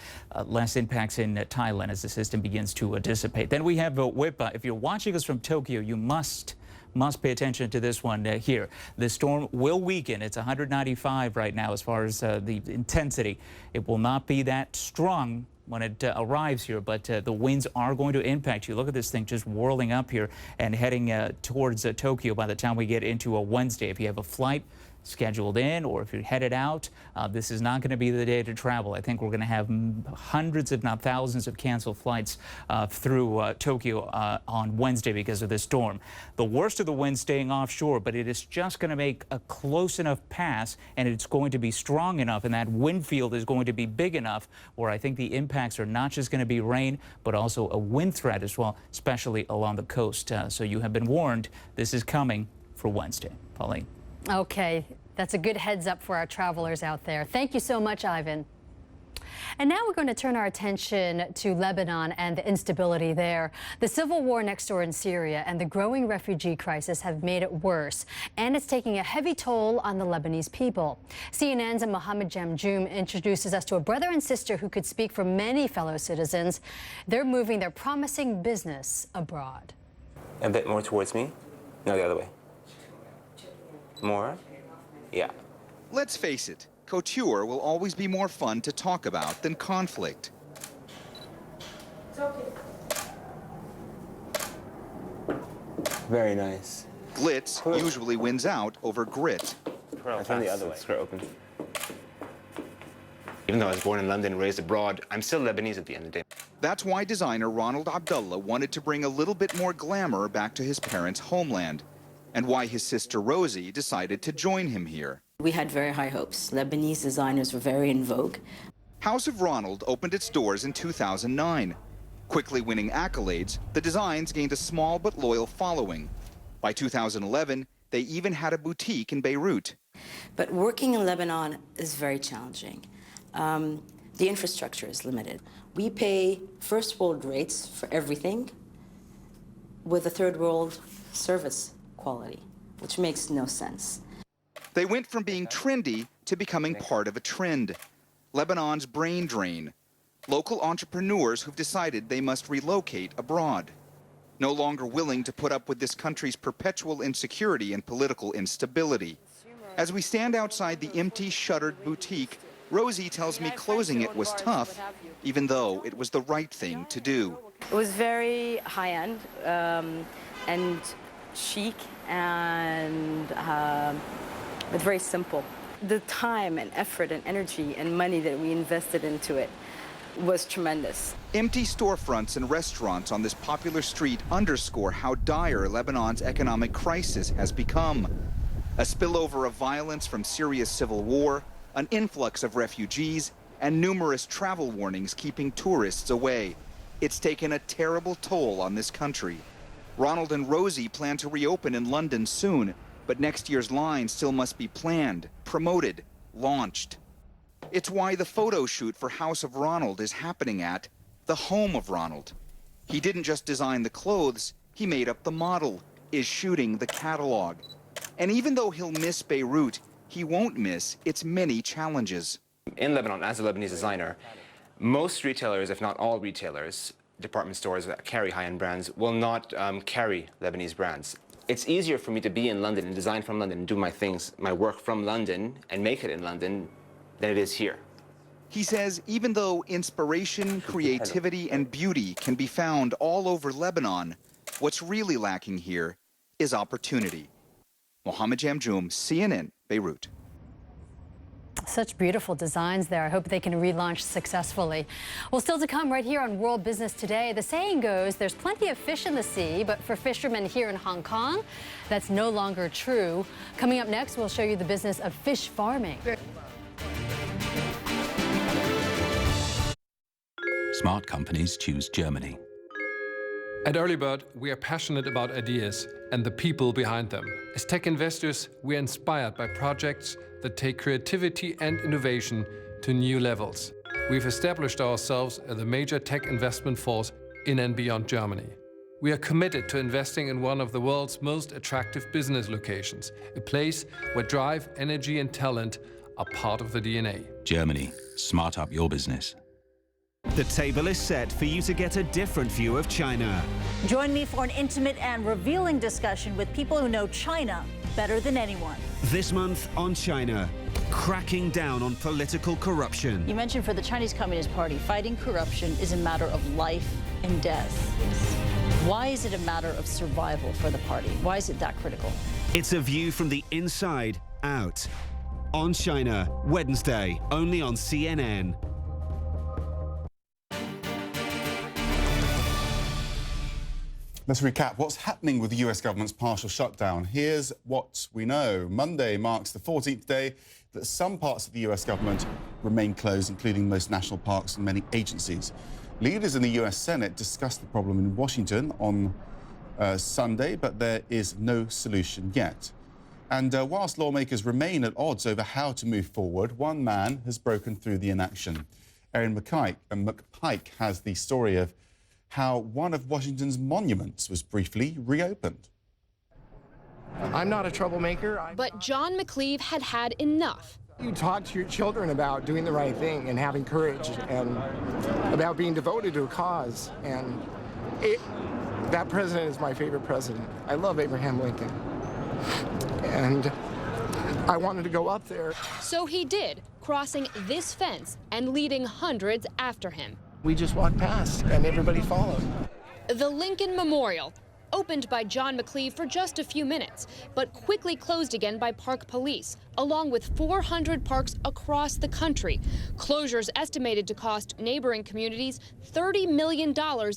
less impacts in Thailand as the system begins to dissipate. Then we have Wipa. If you're watching us from Tokyo, you must pay attention to this one here. The storm will weaken. It's 195 right now as far as the intensity. It will not be that strong when it arrives here, but the winds are going to impact you. Look at this thing just whirling up here and heading towards Tokyo by the time we get into a Wednesday. If you have a flight scheduled in or if you're headed out, this is not going to be the day to travel. I think we're going to have hundreds, if not thousands, of canceled flights through Tokyo on Wednesday because of this storm. The worst of the wind staying offshore, but it is just going to make a close enough pass, and it's going to be strong enough, and that wind field is going to be big enough where I think the impacts are not just going to be rain, but also a wind threat as well, especially along the coast. So you have been warned. This is coming for Wednesday. Pauline. Okay, that's a good heads up for our travelers out there. Thank you so much, Ivan. And now we're going to turn our attention to Lebanon and the instability there. The civil war next door in Syria and the growing refugee crisis have made it worse, and it's taking a heavy toll on the Lebanese people. CNN's Mohammed Jamjoom introduces us to a brother and sister who could speak for many fellow citizens. They're moving their promising business abroad. A bit more towards me? No, the other way. More? Yeah. Let's face it, couture will always be more fun to talk about than conflict. Very nice. Glitz usually wins out over grit. I turn the other way. Skirt open. Even though I was born in London and raised abroad, I'm still Lebanese at the end of the day. That's why designer Ronald Abdullah wanted to bring a little bit more glamour back to his parents' homeland, and why his sister Rosie decided to join him here. We had very high hopes. Lebanese designers were very in vogue. House of Ronald opened its doors in 2009. Quickly winning accolades, the designs gained a small but loyal following. By 2011, they even had a boutique in Beirut. But working in Lebanon is very challenging. The infrastructure is limited. We pay first world rates for everything with a third world service quality, which makes no sense. They went from being trendy to becoming part of a trend. Lebanon's brain drain. Local entrepreneurs who've decided they must relocate abroad. no longer willing to put up with this country's perpetual insecurity and political instability. As we stand outside the empty, shuttered boutique, Rosie tells me closing it was tough, even though it was the right thing to do. It was very high-end and chic and but very simple. The time and effort and energy and money that we invested into it was tremendous. Empty storefronts and restaurants on this popular street underscore how dire Lebanon's economic crisis has become. A spillover of violence from Syria's civil war, an influx of refugees, and numerous travel warnings keeping tourists away. It's taken a terrible toll on this country. Ronald and Rosie plan to reopen in London soon, but next year's line still must be planned, promoted, launched. It's why the photo shoot for House of Ronald is happening at the home of Ronald. He didn't just design the clothes, he made up the model, is shooting the catalog. And even though he'll miss Beirut, he won't miss its many challenges. In Lebanon, as a Lebanese designer, most retailers, if not all retailers, department stores that carry high-end brands, will not carry Lebanese brands. It's easier for me to be in London and design from London and do my things, my work from London and make it in London than it is here. He says even though inspiration, creativity, and beauty can be found all over Lebanon, what's really lacking here is opportunity. Mohammed Jamjoom, CNN, Beirut. Such beautiful designs there. I hope they can relaunch successfully. Well, still to come right here on World Business Today. The saying goes, there's plenty of fish in the sea, but for fishermen here in Hong Kong, that's no longer true. Coming up next, we'll show you the business of fish farming. Smart companies choose Germany. At Earlybird, we are passionate about ideas and the people behind them. As tech investors, we are inspired by projects that take creativity and innovation to new levels. We've established ourselves as a major tech investment force in and beyond Germany. We are committed to investing in one of the world's most attractive business locations, a place where drive, energy, and talent are part of the DNA. Germany, smart up your business. The table is set for you to get a different view of China. Join me for an intimate and revealing discussion with people who know China better than anyone. This month on China, cracking down on political corruption. You mentioned for the Chinese Communist Party, fighting corruption is a matter of life and death. Why is it a matter of survival for the party? Why is it that critical? It's a view from the inside out. On China, Wednesday, only on CNN. Let's recap what's happening with the US government's partial shutdown. Here's what we know. Monday marks the 14th day that some parts of the US government remain closed, including most national parks and many agencies. Leaders in the US Senate discussed the problem in Washington on Sunday, but there is no solution yet. And whilst lawmakers remain at odds over how to move forward, one man has broken through the inaction. Erin McPike has the story of how one of Washington's monuments was briefly reopened. I'm not a troublemaker. But John McCleave had had enough. You talk to your children about doing the right thing and having courage and about being devoted to a cause. And that president is my favorite president. I love Abraham Lincoln. And I wanted to go up there. So he did, crossing this fence and leading hundreds after him. We just walked past and everybody followed. The Lincoln Memorial, opened by John McCleave for just a few minutes, but quickly closed again by park police, along with 400 parks across the country. Closures estimated to cost neighboring communities $30 million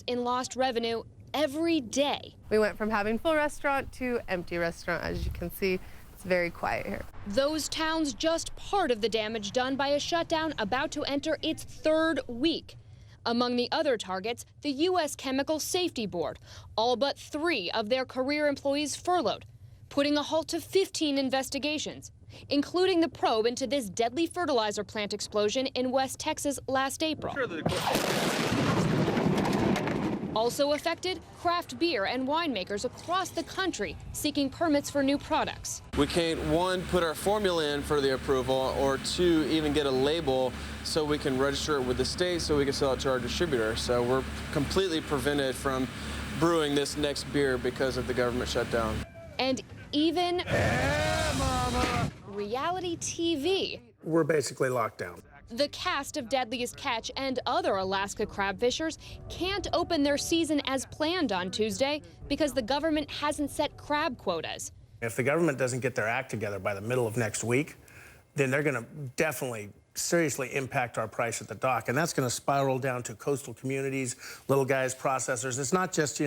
in lost revenue every day. We went from having full restaurant to empty restaurant. As you can see, it's very quiet here. Those towns just part of the damage done by a shutdown about to enter its third week. Among the other targets, the U.S. Chemical Safety Board, all but 3 of their career employees furloughed, putting a halt to 15 investigations, including the probe into this deadly fertilizer plant explosion in West Texas last April. Also affected, craft beer and winemakers across the country seeking permits for new products. We can't, 1, put our formula in for the approval, or 2, even get a label so we can register it with the state so we can sell it to our distributor. So we're completely prevented from brewing this next beer because of the government shutdown. And even reality TV. We're basically locked down. The cast of Deadliest Catch and other Alaska crab fishers can't open their season as planned on Tuesday because the government hasn't set crab quotas. If the government doesn't get their act together by the middle of next week, then they're going to definitely seriously impact our price at the dock. And that's going to spiral down to coastal communities, little guys, processors. It's not just,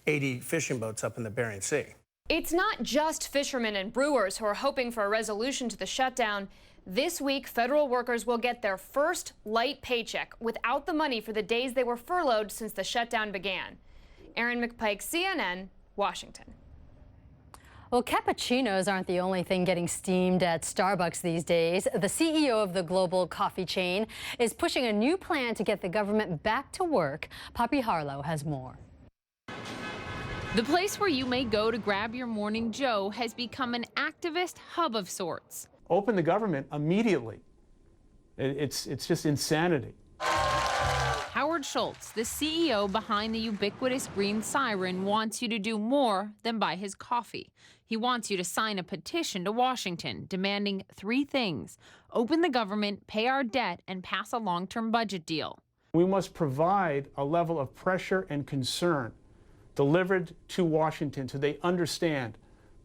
80 fishing boats up in the Bering Sea. It's not just fishermen and brewers who are hoping for a resolution to the shutdown. This week, federal workers will get their first light paycheck without the money for the days they were furloughed since the shutdown began. Erin McPike, CNN, Washington. Well, cappuccinos aren't the only thing getting steamed at Starbucks these days. The CEO of the global coffee chain is pushing a new plan to get the government back to work. Poppy Harlow has more. The place where you may go to grab your morning joe has become an activist hub of sorts. Open the government immediately. It's just insanity. Howard Schultz, the CEO behind the ubiquitous green siren, wants you to do more than buy his coffee. He wants you to sign a petition to Washington demanding 3 things: open the government, pay our debt, and pass a long-term budget deal. We must provide a level of pressure and concern delivered to Washington so they understand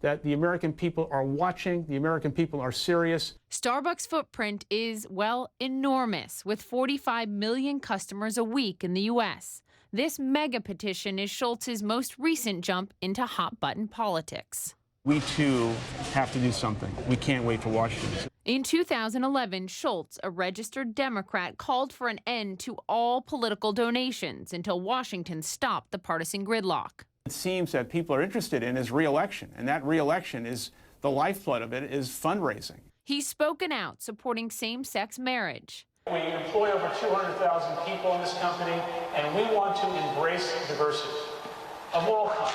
that the American people are watching, the American people are serious. Starbucks' footprint is, well, enormous, with 45 million customers a week in the U.S. This mega petition is Schultz's most recent jump into hot-button politics. We, too, have to do something. We can't wait for Washington. In 2011, Schultz, a registered Democrat, called for an end to all political donations until Washington stopped the partisan gridlock. It seems that people are interested in his re-election, and that re-election is the lifeblood of it is fundraising. He's spoken out supporting same-sex marriage. We employ over 200,000 people in this company, and we want to embrace diversity of all kinds.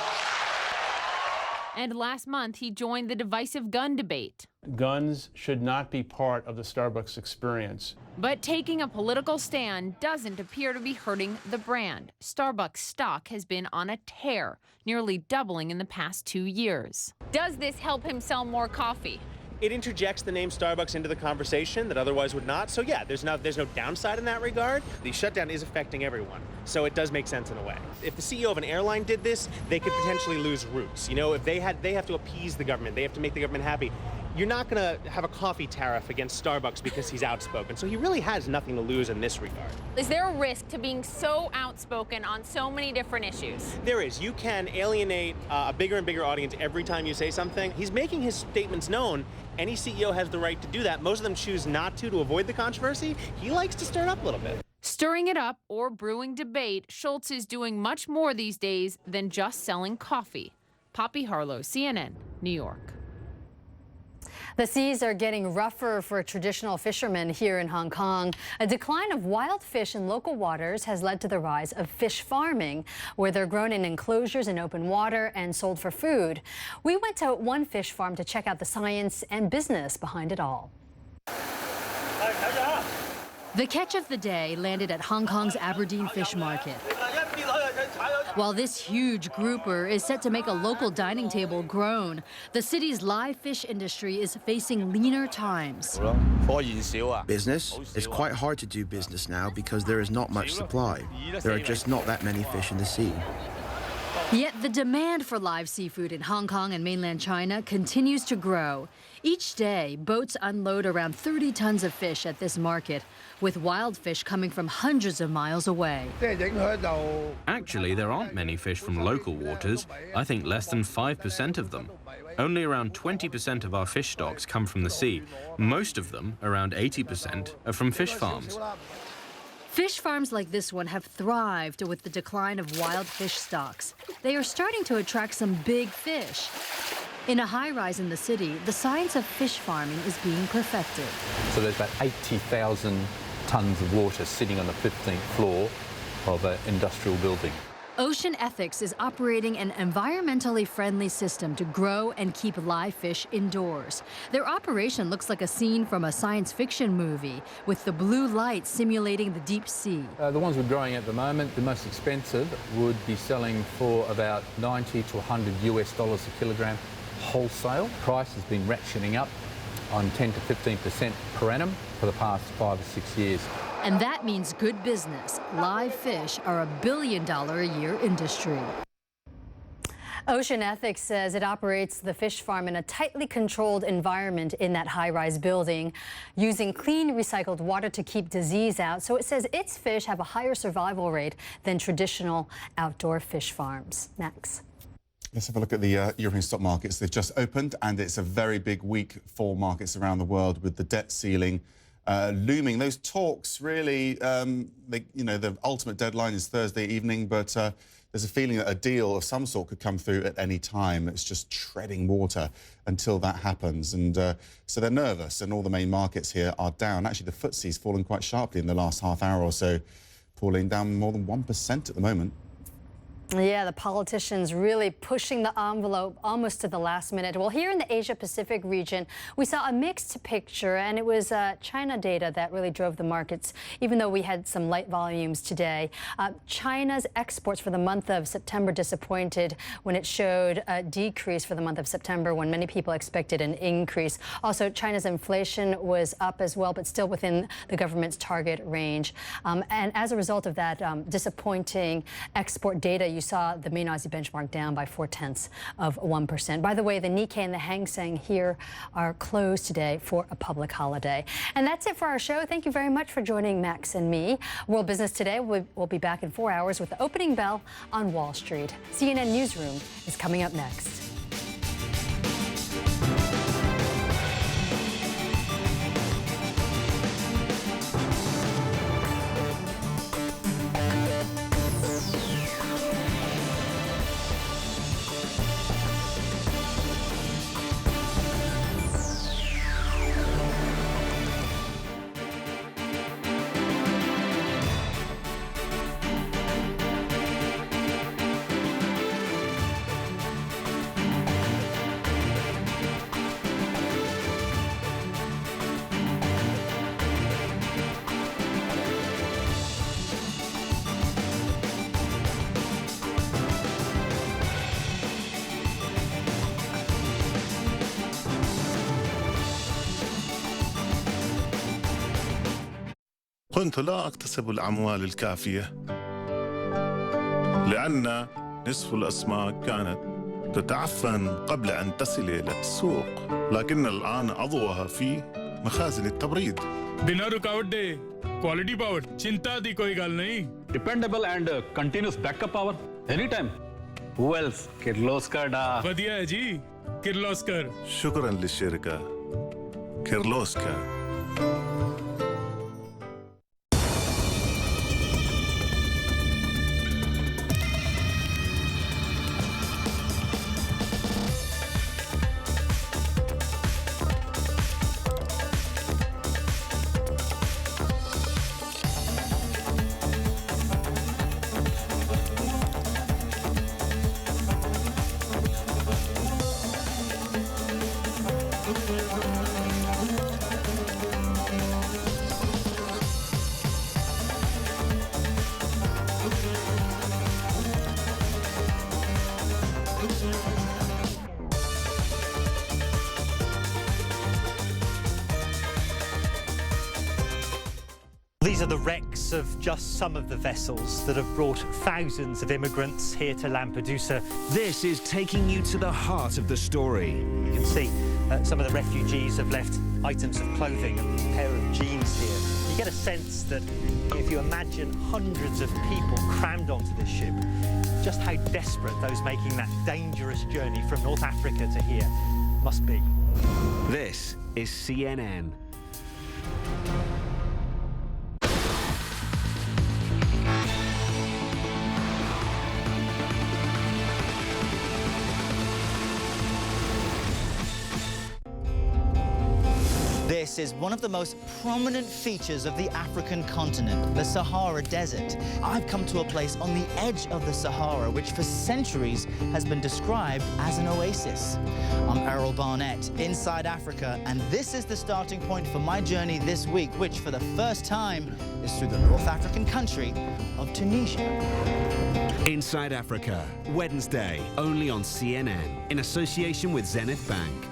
And last month, he joined the divisive gun debate. Guns should not be part of the Starbucks experience. But taking a political stand doesn't appear to be hurting the brand. Starbucks stock has been on a tear, nearly doubling in the past 2 years. Does this help him sell more coffee? It interjects the name Starbucks into the conversation that otherwise would not. So yeah, there's no downside in that regard. The shutdown is affecting everyone, so it does make sense in a way. If the CEO of an airline did this, they could potentially lose routes. If they have to appease the government, they have to make the government happy. You're not going to have a coffee tariff against Starbucks because he's outspoken. So he really has nothing to lose in this regard. Is there a risk to being so outspoken on so many different issues? There is. You can alienate a bigger and bigger audience every time you say something. He's making his statements known. Any CEO has the right to do that. Most of them choose not to avoid the controversy. He likes to stir it up a little bit. Stirring it up or brewing debate, Schultz is doing much more these days than just selling coffee. Poppy Harlow, CNN, New York. The seas are getting rougher for traditional fishermen here in Hong Kong. A decline of wild fish in local waters has led to the rise of fish farming, where they're grown in enclosures in open water and sold for food. We went to one fish farm to check out the science and business behind it all. The catch of the day landed at Hong Kong's Aberdeen Fish Market. While this huge grouper is set to make a local dining table groan, the city's live fish industry is facing leaner times. Business? It's quite hard to do business now because there is not much supply. There are just not that many fish in the sea. Yet the demand for live seafood in Hong Kong and mainland China continues to grow. Each day, boats unload around 30 tons of fish at this market, with wild fish coming from hundreds of miles away. Actually, there aren't many fish from local waters. I think less than 5% of them. Only around 20% of our fish stocks come from the sea. Most of them, around 80%, are from fish farms. Fish farms like this one have thrived with the decline of wild fish stocks. They are starting to attract some big fish. In a high-rise in the city, the science of fish farming is being perfected. So there's about 80,000 tons of water sitting on the 15th floor of an industrial building. Ocean Ethics is operating an environmentally friendly system to grow and keep live fish indoors. Their operation looks like a scene from a science fiction movie, with the blue light simulating the deep sea. The ones we're growing at the moment, the most expensive, would be selling for about 90 to 100 US dollars a kilogram wholesale. Price has been ratcheting up on 10 to 15% per annum for the past 5 or 6 years. And that means good business. Live fish are a $1 billion a year industry. Ocean Ethics says it operates the fish farm in a tightly controlled environment in that high-rise building, using clean, recycled water to keep disease out. So it says its fish have a higher survival rate than traditional outdoor fish farms. Next. Let's have a look at the European stock markets. They've just opened, and it's a very big week for markets around the world, with the debt ceiling looming. Those talks really, the ultimate deadline is Thursday evening, but there's a feeling that a deal of some sort could come through at any time. It's just treading water until that happens. And so they're nervous, and all the main markets here are down. Actually, the FTSE's fallen quite sharply in the last half hour or so, falling down more than 1% at the moment. Yeah, the politicians really pushing the envelope almost to the last minute. Well, here in the Asia-Pacific region, we saw a mixed picture, and it was China data that really drove the markets, even though we had some light volumes today. China's exports for the month of September disappointed when it showed a decrease for the month of September, when many people expected an increase. Also, China's inflation was up as well, but still within the government's target range. And as a result of that disappointing export data, you saw the main Aussie benchmark down by 0.4%. By the way, the Nikkei and the Hang Seng here are closed today for a public holiday. And that's it for our show. Thank you very much for joining Max and me. World Business Today will be back in 4 hours with the opening bell on Wall Street. CNN Newsroom is coming up next. كنت لا أكتسب الأموال الكافية لأن نصف الأسماك كانت تتعفن قبل أن تصل إلى السوق، لكن الآن أضعها في مخازن التبريد. बिना रुकावट दे quality power चिंता दी कोई गल नहीं Dependable and continuous backup power anytime. Who else? Kirloskar da. बढ़िया है जी Kirloskar شكرا للشركة كيرلوسكر. These are the wrecks of just some of the vessels that have brought thousands of immigrants here to Lampedusa. This is taking you to the heart of the story. You can see some of the refugees have left items of clothing, a pair of jeans here. You get a sense that if you imagine hundreds of people crammed onto this ship, just how desperate those making that dangerous journey from North Africa to here must be. This is CNN. This is one of the most prominent features of the African continent, the Sahara Desert. I've come to a place on the edge of the Sahara, which for centuries has been described as an oasis. I'm Errol Barnett, inside Africa, and this is the starting point for my journey this week, which for the first time is through the North African country of Tunisia. Inside Africa, Wednesday, only on CNN, in association with Zenith Bank.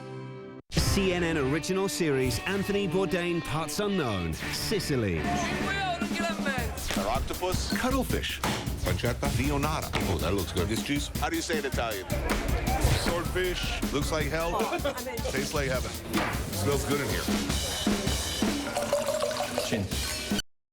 CNN original series, Anthony Bourdain, Parts Unknown, Sicily. Octopus. Cuttlefish. Pancetta. Leonata. Oh, that looks good. This juice. How do you say it in Italian? Swordfish. Looks like hell. Tastes like heaven. Smells good in here. Chin.